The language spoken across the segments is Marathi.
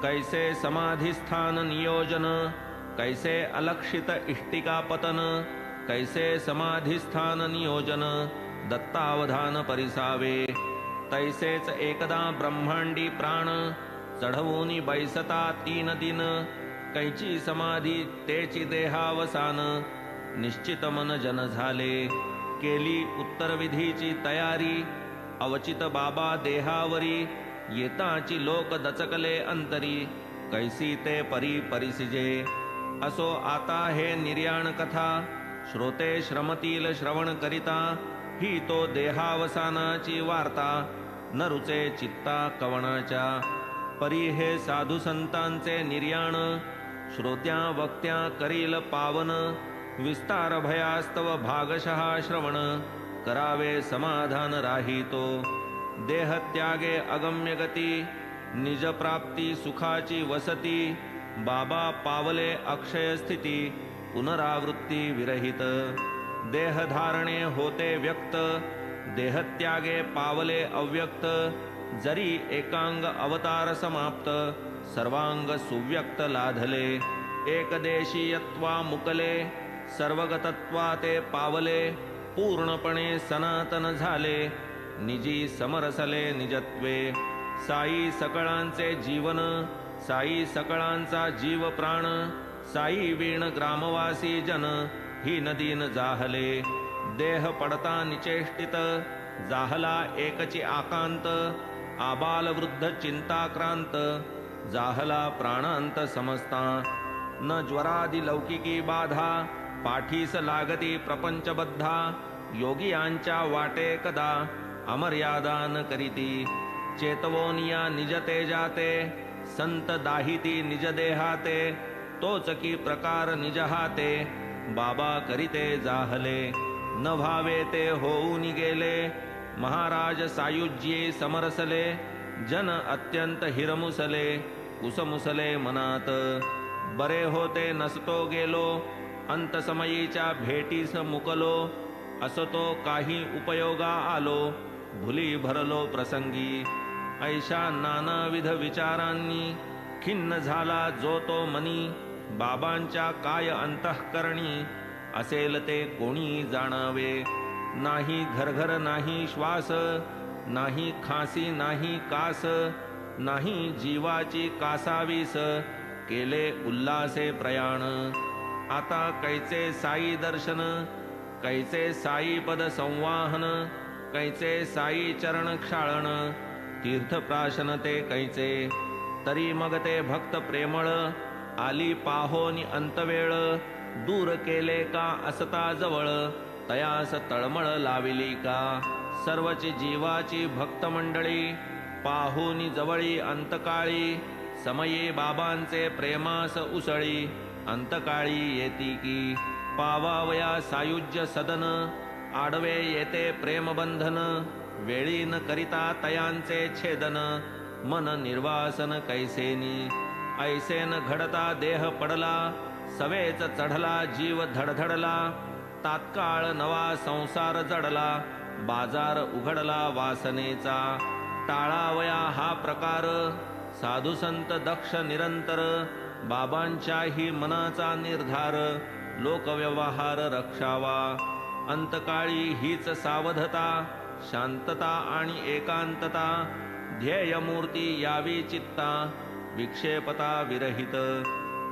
कैसे समाधिस्थान नियोजन, कैसे अलक्षित इष्टिका पतन, कैसे समाधिस्थान नियोजन दत्तावधान परिसावे. तैसेच एकदा ब्रह्मांडी प्राण चढवूनी बैसता 3 दिन, कैची समाधी तेची देहावसान, निश्चित मन जन झाले. केली उत्तरविधीची तयारी, अवचित बाबा देहावरी, येताची लोक दचकले अंतरी, कैसी ते परी परिसिजे. असो आता हे निर्याण कथा, श्रोते श्रमतील श्रवण करिता, ही तो देहावसानाची वार्ता, न रुचे चित्ता कवणाच्या. परी हे साधू संतांचे निर्याण, श्रोत्या वक्त्या करील पावन, विस्तार भयास्तव भागशः श्रवण, करावे समाधान राहितो. देह त्यागे अगम्य गती, निज प्राप्ती सुखाची वसती, बाबा पावले अक्षय स्थिती, पुनरावृत्ती विरहित. देह धारणे होते व्यक्त, देहत्यागे पावले अव्यक्त, जरी एकांग अवतार समाप्त, सर्वांग सुव्यक्त लाधले. एकदेशीयत्वा मुकले, सर्वगतत्वा ते पावले, पूर्णपणे सनातन झाले, निजी समरसले निजत्वे. साई सकळांचे जीवन, साई सकळांचा जीव प्राण, साई वीण ग्रामवासी जन, ही नदीन जाहले. देह पडता निचेष्टित, जाहला एकची आकांत, आबाल वृद्ध चिंताक्रांत, जाहला प्राणांत समजता. न ज्वरादि लौकिकी बाधा, पाठीस लागती प्रपंचबद्धा, योगियांच्या वाटे कदा अमर्यादान करीती. चेतवोनिया निज तेजाते, संत दाहिती निज देहाते, तोच की प्रकार निज हाते, बाबा करीते जाहले. न भावे ते होऊन गेले, महाराज सायुज्ये समरसले, जन अत्यंत हिरमुसले, कुसमुसले मनात. बरे होते नसतो गेलो, अंतसमयीच्या भेटीस मुकलो, असतो काही उपयोगा आलो, भुली भरलो प्रसंगी. ऐशा नानाविध विचारांनी, खिन्न झाला जो तो मनी, बाबांच्या काय अंतःकरणी, असेल ते कोणी जाणावे. नाही घरघर नाही श्वास, नाही खासी नाही कास, नाही जीवाची कासावीस, केले उल्हासे प्रयाण. आता कैचे साई दर्शन, कैचे साई पद संवाहन, कैचे साई चरण क्षाळन, तीर्थप्राशन ते कैचे. तरी मग ते भक्त प्रेमळ, आली पाहोनी अंतवेळ, दूर केले का असता जवळ, तयास तळमळ लाविली का. सर्वची जीवाची भक्त मंडळी, पाहुनी जवळी अंतकाळी, समये बाबांचे प्रेमास उसळी, अंतकाळी येती की. पावावया सायुज्य सदन, आडवे येते प्रेमबंधन, वेळी न करिता तयांचे छेदन, मन निर्वासन कैसेनी. ऐसेन घडता देह पडला, सवेच चढला जीव धडधडला, तात्काळ नवा संसार जडला, बाजार उघडला वासनेचा. टाळावया हा प्रकार, साधू संत दक्ष निरंतर, बाबांच्याही मनाचा निर्धार, लोकव्यवहार रक्षावा. अंतकाळी हीच सावधता, शांतता आणि एकांतता, ध्येयमूर्ती यावी चित्ता, विक्षेपता विरहित.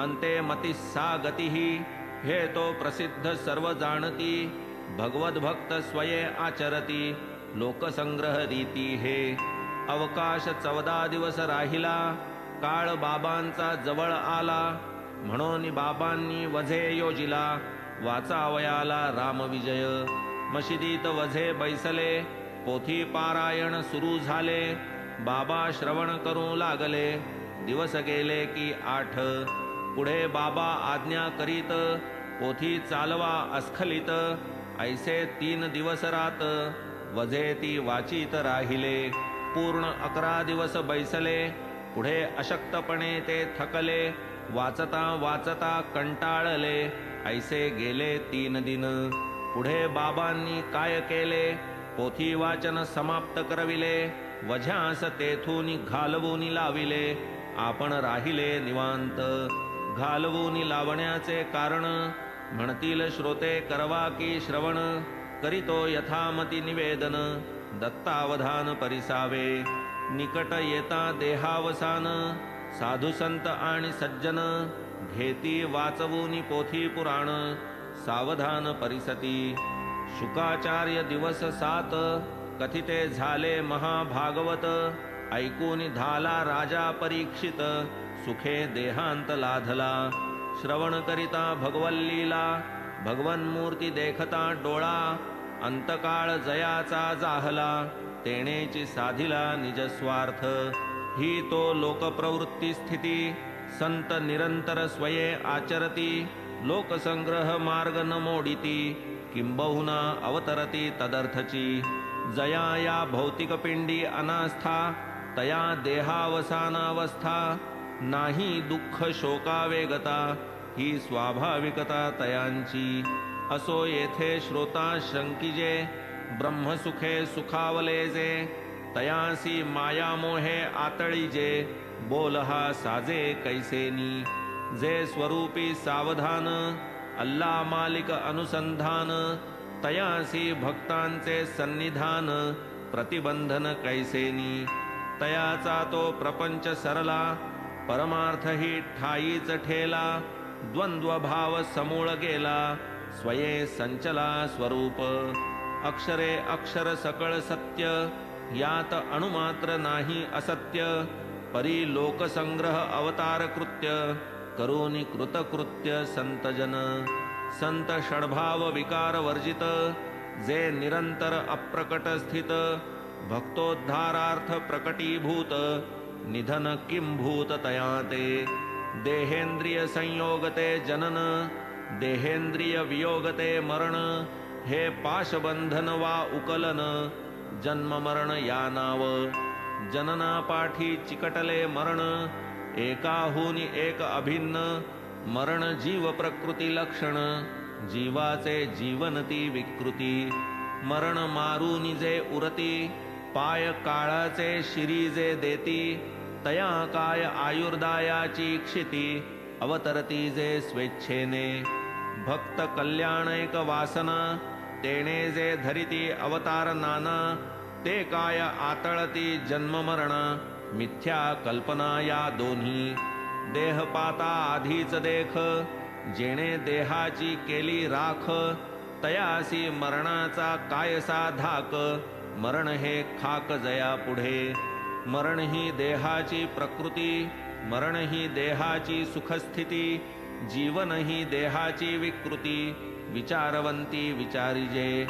अंते मतिस्सा गतिही, हे तो प्रसिद्ध सर्व जाणती, भगवत भक्त स्वये आचरती, लोकसंग्रह रीती हे. अवकाश 14 दिवस राहिला, काळ बाबांचा जवळ आला, म्हणून बाबांनी वझे योजिला, वाचावयाला रामविजय. मशिदीत वझे बैसले, पोथी पारायण सुरू झाले, बाबा श्रवण करू लागले, दिवस गेले की 8. पुढे बाबा आज्ञा करीत, पोथी चालवा अस्खलित, ऐसे 3 दिवस रात, वझे ती वाचित राहिले. पूर्ण 11 दिवस बैसले, पुढे अशक्तपणे ते थकले, वाचता वाचता कंटाळले, ऐसे गेले 3 दिन. पुढे बाबांनी काय केले, पोथी वाचन समाप्त करविले, वझ्यास तेथून घालवून लाविले, आपण राहिले निवांत. घालवून लावण्याचे कारण म्हणतील श्रोते करवा की श्रवण. करीतो यथामती निवेदन दत्तावधान परिसावे. निकट येता देहावसान साधू संत आणि सज्जन. घेती वाचवूनी पोथी पुराण सावधान परिसती. शुकाचार्य दिवस 7 कथिते झाले महाभागवत. ऐकून धाला राजा परीक्षित सुखे देहांत लाधला. श्रवण करिता भगवल्लीला भगवन मूर्ती देखता डोळा. अंतकाळ जयाचा जाहला तेणेची साधिला निजस्वार्थ. ही तो लोकप्रवृत्ती स्थिती संत निरंतर स्वये आचरती. लोकसंग्रह मार्ग न मोडिती किंबहुना अवतरती तदर्थची. जया या भौतिक पिंडी अनास्था तया देहावसानावस्था. नाही दुःख शोकावेगता ही स्वाभाविकता तयांची. असो येथे श्रोता शंकिजे ब्रह्मसुखे सुखावले जे. तयासी मायामोहे आतळीजे बोल हा साजे कैसेनी. जे स्वरूपी सावधान अल्ला मालिक अनुसंधान. तयासी भक्तांचे सन्निधान प्रतिबंधन कैसेनी. तयाचा तो प्रपंच सरला परमार्थ ही ठाईच ठेला. द्वंद्व भाव समूळ गेला स्वये संचला स्वरूप. अक्षरे अक्षर सकळ सत्य यात अणुमात्र नाही असत्य. परी लोकसंग्रह अवतार कृत्य करोनी कृतकृत्य संतजन. संत षड्भाव विकार वर्जित जे निरंतर अप्रकट स्थित. भक्तोद्धारार्थ प्रकटीभूत निधन किंभूत तयाते. देहेंद्रिय संयोगते जनन देहेंद्रिय वियोगते मरण. हे पाशबंधन वा उकलन जन्म मरण या नाव. जननापाठी चिकटले मरण एकाहूनी एक अभिन्न. मरण जीव प्रकृती लक्षण जीवाचे जीवनती विकृती. मरण मारूनी जे उरती पाय काळाचे शिरीजे देती. तया काय आयुर्दायाची क्षिती अवतरती जे स्वेच्छेने. भक्त कल्याणैक वासना तेणे जे धरिती अवतार नाना. ते काय आतळती जन्म मरण मिथ्या कल्पना या दोन्ही. देहपाता आधीच देख जेणे देहाची केली राख. तयासी मरणाचा कायसा धाक मरण हे खाक जया पुढे. मरण ही देहाची प्रकृती मरण ही देहाची सुखस्थिती. जीवन ही देहाची विकृती विचारवंती विचारिजे.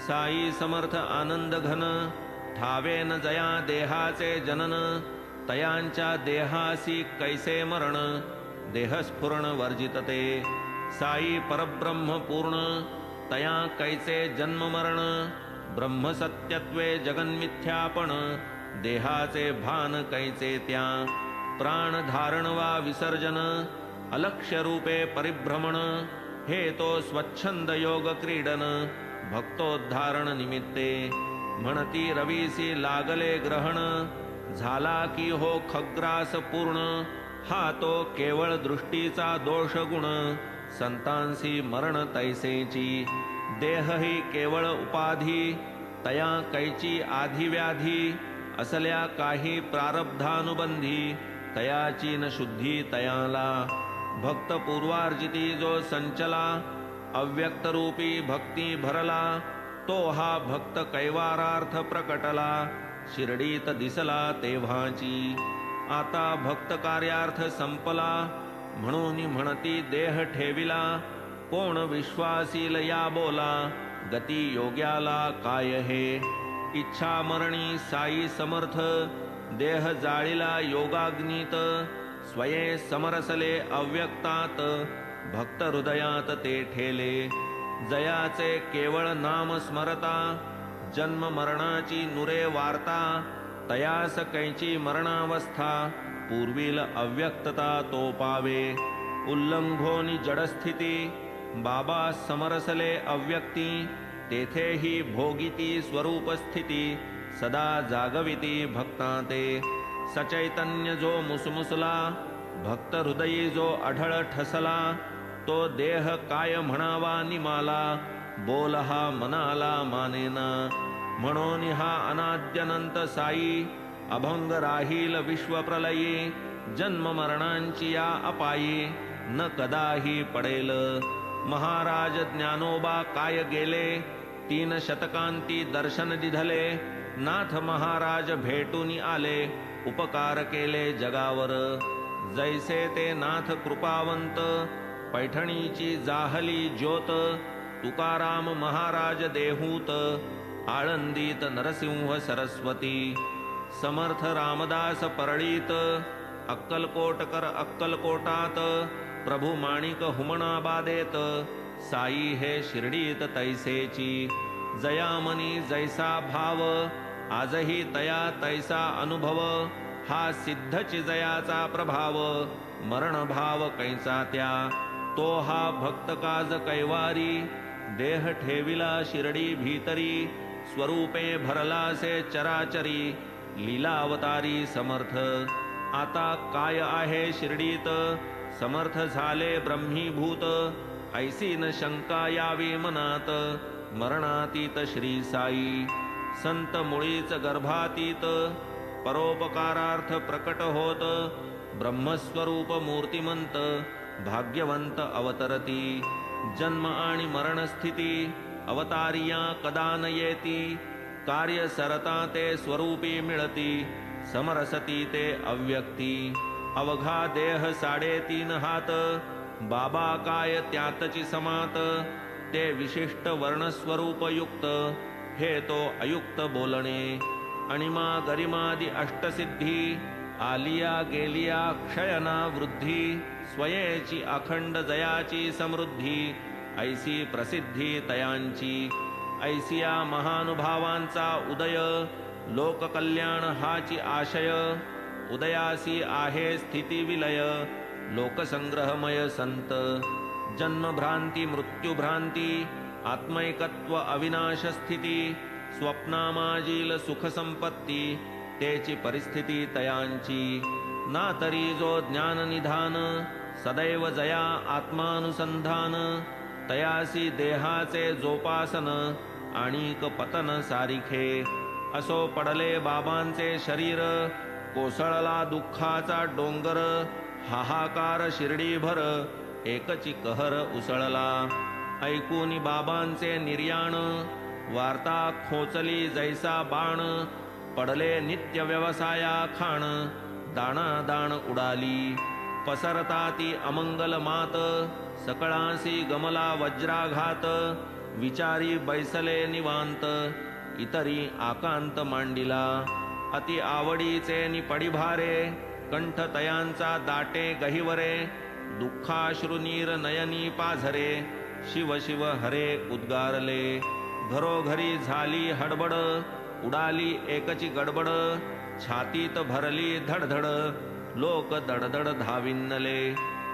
साई समर्थ आनंद घन ठावे न जया देहाचे जनन. तयांच्या देहासी कैसे मरण देहस्फुरण वर्जितते. साई परब्रह्म पूर्ण तया कैसे जन्म मरण. ब्रह्मसत्यत्वे जगन्मिथ्यापण देहाचे भान कैचे त्या. प्राण धारण वा विसर्जन अलक्ष्य रूपे परिभ्रमण. हे तो स्वच्छंद योग क्रीडन भक्तोद्धारण निमित्ते. म्हणती रवीसी लागले ग्रहण झाला की हो खग्रास पूर्ण. हा तो केवळ दृष्टीचा दोष गुण संतांसी मरण तैसेची. देह ही केवळ उपाधी तया कैची आधी व्याधी. असल्या काही प्रारब्धानुबंधी तयाची न शुद्धी तयाला. भक्त पूर्वार्जिती जो संचला अव्यक्त रूपी भक्ती भरला. तो हा भक्त कैवारार्थ प्रकटला शिर्डीत दिसला तेव्हाची. आता भक्त कार्यार्थ संपला म्हणून म्हणती देह ठेविला. कोण विश्वासील या बोला गती योग्याला काय हे. इच्छा मरणी साई समर्थ देह जाळीला योगाग्नीत. स्वये समरसले अव्यक्तात भक्त हृदयात ते ठेले. जयाचे केवळ नाम स्मरता जन्म मरणाची नुरे वार्ता. तयास कैची मरणावस्था पूर्वील अव्यक्तता तो पावे. उल्लंघोनी जडस्थिती बाबा समरसले अव्यक्ती. तेथेही भोगिती स्वरूप स्थिती सदा जागविती भक्ताते. सचैतन्य जो मुसमुसला, भक्त हृदयी जो अढळ ठसला, तो देह काय म्हणावा निमाला, बोल हा मनाला मानेना. म्हणून हा अनाद्यनंत साई, अभंग राहील विश्वप्रलयी, जन्म मरणांची या अपायी, न कदाही पडेल. महाराज ज्ञानोबा काय गेले, 3 शतकांती दर्शन दिधले, नाथ महाराज भेटून आले, उपकार केले जगावर. जैसे ते नाथ कृपावंत, पैठणीची जाहली ज्योत, तुकाराम महाराज देहूत, आळंदीत नरसिंह सरस्वती. समर्थ रामदास परळीत, अक्कलकोटकर अक्कलकोटात, प्रभू माणिक हुमणाबादेत, साई हे शिर्डीत तैसेची. जयामनी जैसा भाव, आजही तया तैसा अनुभव, हा सिद्धची जयाचा प्रभाव, मरणभाव कैसा त्या. तो हा भक्त काज कैवारी, देह ठेविला शिर्डी भीतरी, स्वरूपे भरलासे चराचरी, लीलावतारी समर्थ. आता काय आहे शिर्डीत, समर्थ झाले ब्रह्मीभूत, ऐसी न शंका यावी मनात, मरणातीत श्री साई. संत मुळीच गर्भातीत, परोपकारार्थ प्रकट होत, ब्रह्मस्वरूप मूर्तिमंत, भाग्यवंत अवतरती. जन्म आणि मरणस्थिती, अवतारिया कदा न येती, कार्य सरता ते स्वरूपी मिळती, समरसती ते अव्यक्ती. अवघा देह 3.5 हात, बाबा काय त्यातची समात, ते विशिष्ट वर्णस्वरूप युक्त, हे तो अयुक्त बोलणे. अणिमा गरिमादी अष्टसिद्धी, आलिया गेलिया क्षयना वृद्धी, स्वयेची अखंड जयाची समृद्धी, ऐसी प्रसिद्धी तयांची. ऐसिया महानुभावांचा उदय, लोककल्याण हाची आशय, उदयासी आहे स्थिती विलय, लोकसंग्रहमय संत. जन्मभ्रांती मृत्युभ्रांती, आत्मैकत्व अविनाश स्थिती, स्वप्नामाजील सुख संपत्ती, तेची परिस्थिती तयांची. ना तरी जो ज्ञान निधान, सदैव जया आत्मानुसंधान, तयासी देहाचे जोपासन, आणिक पतन सारिखे. असो पडले बाबांचे शरीर, कोसळला दुःखाचा डोंगर, हाहाकार शिर्डीभर, एकची कहर उसळला. ऐकूनी बाबांचे निर्याण, वार्ता खोचली जैसा बाण, पडले नित्य व्यवसाया खाण, दाणादाण उडाली. पसरता ती अमंगल मात, सकळांसी गमला वज्राघात, विचारी बैसले निवांत, इतरी आकांत मांडिला. अति आवडीचे निपडी भारे, कंठ तयांचा दाटे गहिवरे, दुःखाश्रुनीर नयनी पाझरे, शिव शिव हरे उद्गारले. घरोघरी झाली हडबड, उडाली एकची गडबड, छातीत भरली धडधड, लोक दडदड धाविन्नले.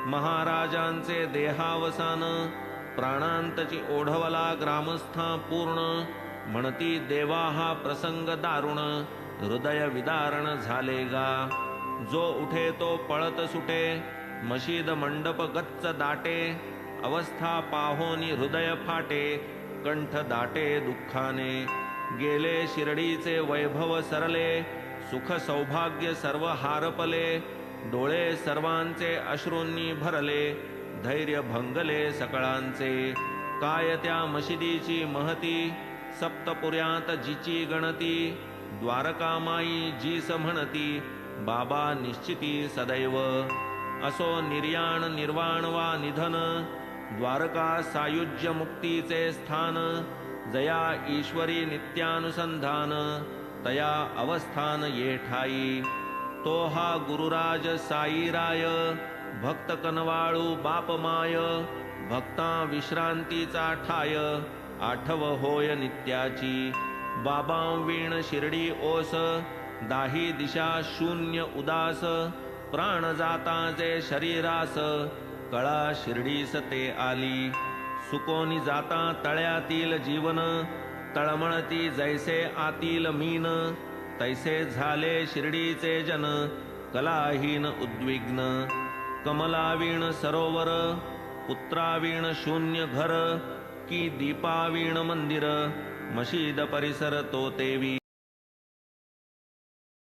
महाराजांचे देहावसान, प्राणांतची ओढवला ग्रामस्था पूर्ण, म्हणती देवा हा प्रसंग दारुण, हृदय विदारण झाले गा. जो उठे तो पळत सुटे, मशीद मंडप गच्च दाटे, अवस्था पाहोनी हृदय फाटे, कंठ दाटे दुःखाने. गेले शिर्डीचे वैभव सरले, सुख सौभाग्य सर्व हारपले, डोळे सर्वांचे अश्रूंनी भरले, धैर्य भंगले सकळांचे. काय त्या मशिदीची महती, सप्तपुर्यात जिची गणती, द्वारकामाई जीस म्हणती, बाबा निश्चिती सदैव. असो निर्याण निर्वाण वा निधन, द्वारका सायुज्य मुक्तीचे स्थान, जया ईश्वरी नित्यानुसंधान, तया अवस्थान ये ठाई. तो हा गुरुराज साईराय, भक्त कनवाळू बापमाय, भक्ता विश्रांतीचा ठाय, आठव होय नित्याची. बाबा वीण शिर्डी ओस, दाही दिशा शून्य उदास, प्राण जाताचे शरीरास, कळा शिर्डीस ते आली. सुकोनी जाता तळ्यातील जीवन, तळमळती जैसे आतील मीन, तैसे झाले शिर्डीचे जन कलाहीन उद्विग्न. कमलावीण सरोवर पुत्रावीण शून्य घर की दीपावीण मंदिर मशीद परिसर तो तेवी.